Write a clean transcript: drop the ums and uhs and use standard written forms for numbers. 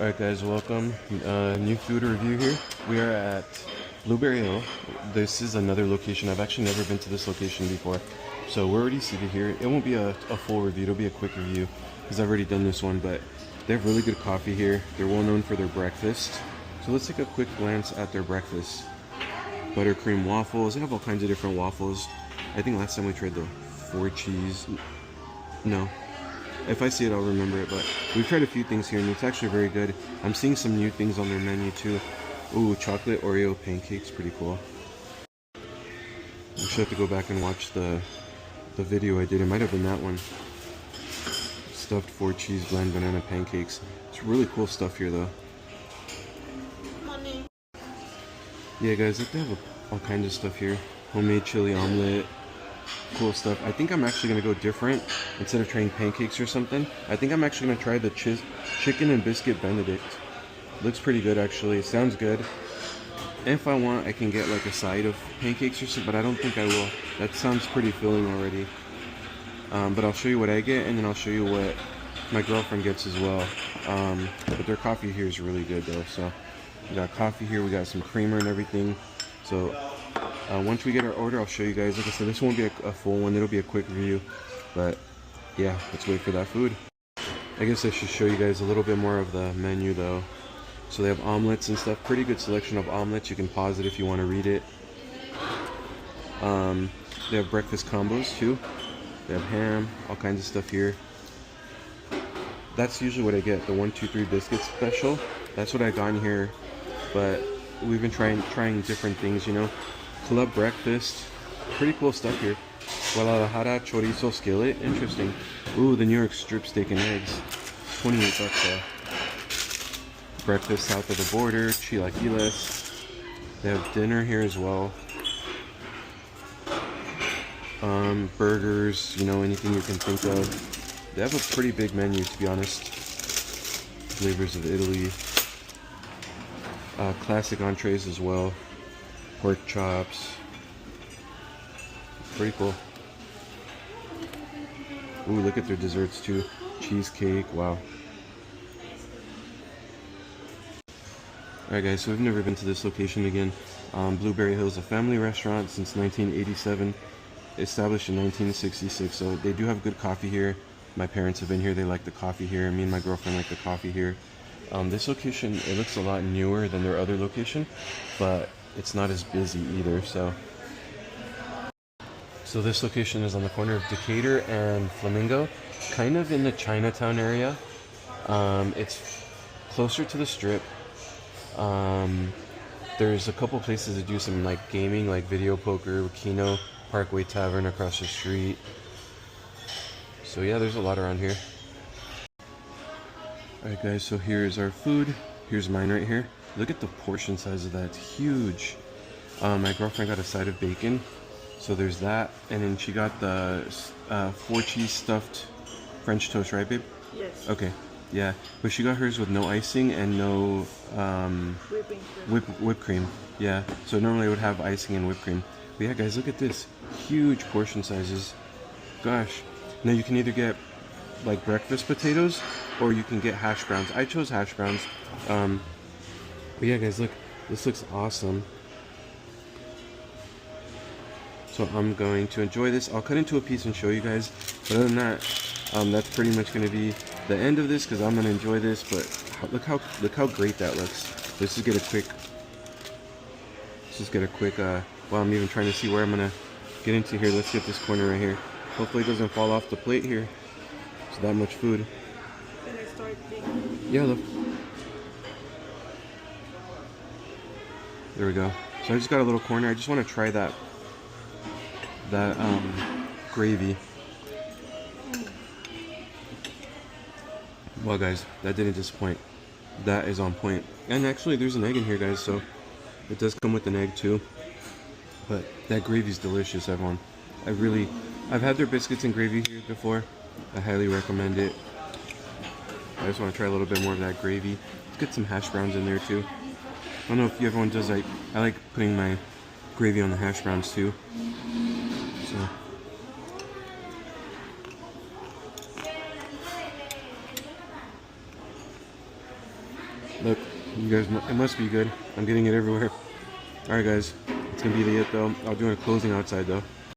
Alright guys, welcome. New food review here. We are at Blueberry Hill. This is another location. I've actually never been to this location before. So we're already seated here. It won't be a full review, it'll be a quick review because I've already done this one, but they have really good coffee here. They're well known for their breakfast. So let's take a quick glance at their breakfast. Buttercream waffles. They have all kinds of different waffles. I think last time we tried the 4 cheese. No. If I see it, I'll remember it, but we've tried a few things here, and it's actually very good. I'm seeing some new things on their menu, too. Ooh, chocolate Oreo pancakes, pretty cool. I should have to go back and watch the video I did. It might have been that one. Stuffed 4 cheese blend banana pancakes. It's really cool stuff here, though. Money. Yeah, guys, they have all kinds of stuff here. Homemade chili omelet. Cool stuff. I think I'm actually going to go different. Instead of trying pancakes or something, I think I'm actually going to try the chicken and biscuit benedict. Looks pretty good, actually. Sounds good. And if I want, I can get like a side of pancakes or something, but I don't think I will. That sounds pretty filling already. But I'll show you what I get, and then I'll show you what my girlfriend gets as well. But their coffee here is really good though. So we got coffee here, we got some creamer and everything. So once we get our order, I'll show you guys. Like I said, this won't be a full one, it'll be a quick review. But yeah, let's wait for that food. I guess I should show you guys a little bit more of the menu though. So they have omelets and stuff. Pretty good selection of omelets. You can pause it if you want to read it. They have breakfast combos too. They have ham, all kinds of stuff here. That's usually what I get, the 1, 2, 3 biscuit special. That's what I got in here. But we've been trying different things, you know. Club breakfast. Pretty cool stuff here. Guadalajara chorizo skillet. Interesting. Ooh, the New York strip steak and eggs. 28 bucks though. Breakfast south of the border. Chilaquiles. They have dinner here as well. Burgers, you know, anything you can think of. They have a pretty big menu, to be honest. Flavors of Italy. Classic entrees as well. Pork chops. Pretty cool. Ooh, look at their desserts too. Cheesecake, wow. Alright guys, so we've never been to this location again. Blueberry Hill is a family restaurant since 1987. Established in 1966, so they do have good coffee here. My parents have been here, they like the coffee here. Me and my girlfriend like the coffee here. This location, it looks a lot newer than their other location, but it's not as busy either. So this location is on the corner of Decatur and Flamingo, kind of in the Chinatown area. It's closer to the strip. There's a couple places that do some like gaming, like video poker, Keno, Parkway Tavern across the street. So yeah, there's a lot around here. Alright guys, so here's our food. Here's mine right here. Look at the portion size of that, it's huge. My girlfriend got a side of bacon, so there's that. And then she got the 4 cheese stuffed French toast, right babe? Yes. Okay, yeah. But she got hers with no icing and no whipped cream. Yeah, so normally it would have icing and whipped cream. But yeah guys, look at this. Huge portion sizes. Gosh. Now you can either get like breakfast potatoes or you can get hash browns. I chose hash browns. But yeah guys, look. This looks awesome. So I'm going to enjoy this. I'll cut into a piece and show you guys. But other than that, that's pretty much going to be the end of this because I'm going to enjoy this. But look how great that looks. Let's just get a quick well, I'm even trying to see where I'm gonna get into here. Let's get this corner right here. Hopefully it doesn't fall off the plate here. It's that much food. Can I start thinking? Yeah, look. There we go. So I just got a little corner. I just want to try that gravy. Well guys, that didn't disappoint. That is on point. And actually there's an egg in here guys, so it does come with an egg too. But that gravy is delicious, everyone. I've had their biscuits and gravy here before. I highly recommend it. I just want to try a little bit more of that gravy. Let's get some hash browns in there too. I don't know if everyone does, like, I like putting my gravy on the hash browns too. So Look, you guys, it must be good. I'm getting it everywhere. Alright guys, it's gonna be the it though. I'll do a closing outside though.